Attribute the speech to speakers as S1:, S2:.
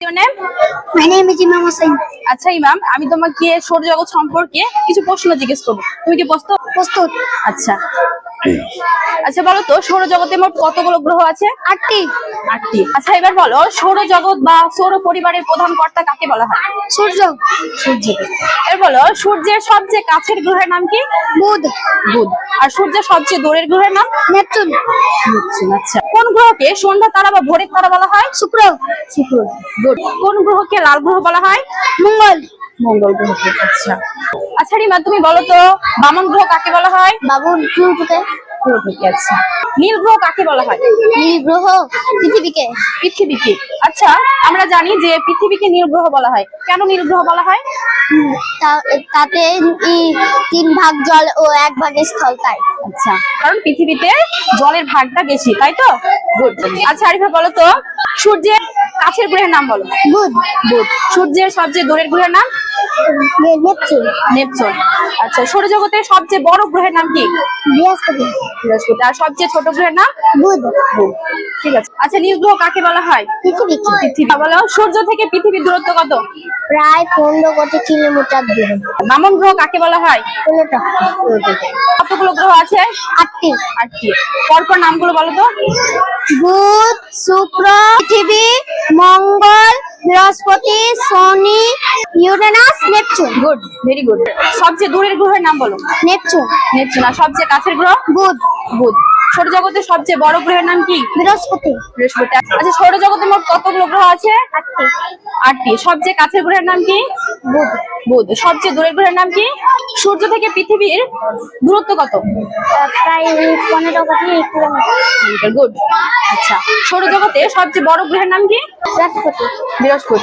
S1: Your name?
S2: My name is Imam Hussain.
S1: আচ্ছা ইমাম, আমি তোমাকে সৌরজগৎ সম্পর্কে কিছু প্রশ্ন জিজ্ঞেস করবো। তুমি কি প্রস্তুত? আচ্ছা আচ্ছা বলো তো, সৌরজগতে মোট কতগুলো গ্রহ আছে?
S2: 8টি।
S1: আচ্ছা এবার বলো, সৌরজগৎ বা সৌর পরিবারের প্রধান কর্তা কাকে বলা হয়?
S2: সূর্য।
S1: এবার বলো, সূর্যের সবচেয়ে কাছের গ্রহের নাম কি?
S2: বুধ।
S1: আর সূর্যের সবচেয়ে দূরের গ্রহের নাম?
S2: নেপচুন।
S1: আচ্ছা, কোন গ্রহকে সন্ধ্যা তারা বা ভোরের তারা বলা হয়?
S2: শুক্র।
S1: গুড। কোন গ্রহকে লাল গ্রহ বলা হয়?
S2: মঙ্গল।
S1: গ্রহকে। আচ্ছা রিমা, তুমি বলো তো, বামন গ্রহ কাকে বলা হয়?
S2: বাবুর প্লুটোকে।
S1: আচ্ছা, নীল গ্রহ কাকে বলা হয়?
S2: নীল গ্রহ পৃথিবীকে।
S1: আচ্ছা, আমরা জানি যে পৃথিবীকে নীল গ্রহ বলা হয়। কেন নীল গ্রহ বলা হয়?
S2: তাতে 3 ভাগ জল ও 1 ভাগ স্থল, তাই।
S1: আচ্ছা, কারণ পৃথিবীতে জলের ভাগটা বেশি, তাই তো? গুড। আচ্ছা আরিফা, বলো তো, সূর্যের কাছের গ্রহের নাম বলো।
S2: বুধ।
S1: সূর্যের সবচেয়ে দূরের গ্রহের নাম? নেপচুন। আচ্ছা, সৌরজগতের সবচেয়ে বড় গ্রহের নাম কি?
S2: বৃহস্পতি।
S1: আর সবচেয়ে ছোট গ্রহের নাম?
S2: বুধ।
S1: ঠিক আছে। আচ্ছা, নীল গ্রহ কাকে বলা হয়?
S2: পৃথিবী।
S1: বলো, সূর্য থেকে পৃথিবীর দূরত্ব কত?
S2: প্রায় 15 কোটি কিলোমিটার দূরে।
S1: বামন গ্রহ কাকে বলা হয়?
S2: প্লুটো।
S1: কতগুলো গ্রহ আছে?
S2: 8টি।
S1: পরপর নামগুলো বলো তো।
S2: বুধ, শুক্র, পৃথিবী, মঙ্গল, বৃহস্পতি, শনি, Uranus, Neptune.
S1: Good, very good. সবচেয়ে দূরের গ্রহের নাম বলো।
S2: নেপচুন।
S1: আর সবচেয়ে কাছের গ্রহ?
S2: বুধ।
S1: সৌরজগতের সবচেয়ে বড় গ্রহের নাম কি?
S2: বৃহস্পতি।
S1: আচ্ছা, সৌরজগতে মোট কতগুলো গ্রহ আছে?
S2: 8টি।
S1: 8টি। সবচেয়ে কাছের গ্রহের নাম কি? বুধ। সবচেয়ে দূরের গ্রহের নাম কি? সূর্য থেকে পৃথিবীর দূরত্ব কত?
S2: প্রায় 15 কোটি কিলোমিটার।
S1: গুড। আচ্ছা, সৌরজগতে সবচেয়ে বড় গ্রহের নাম কি?
S2: বৃহস্পতি।
S1: বৃহস্পতি।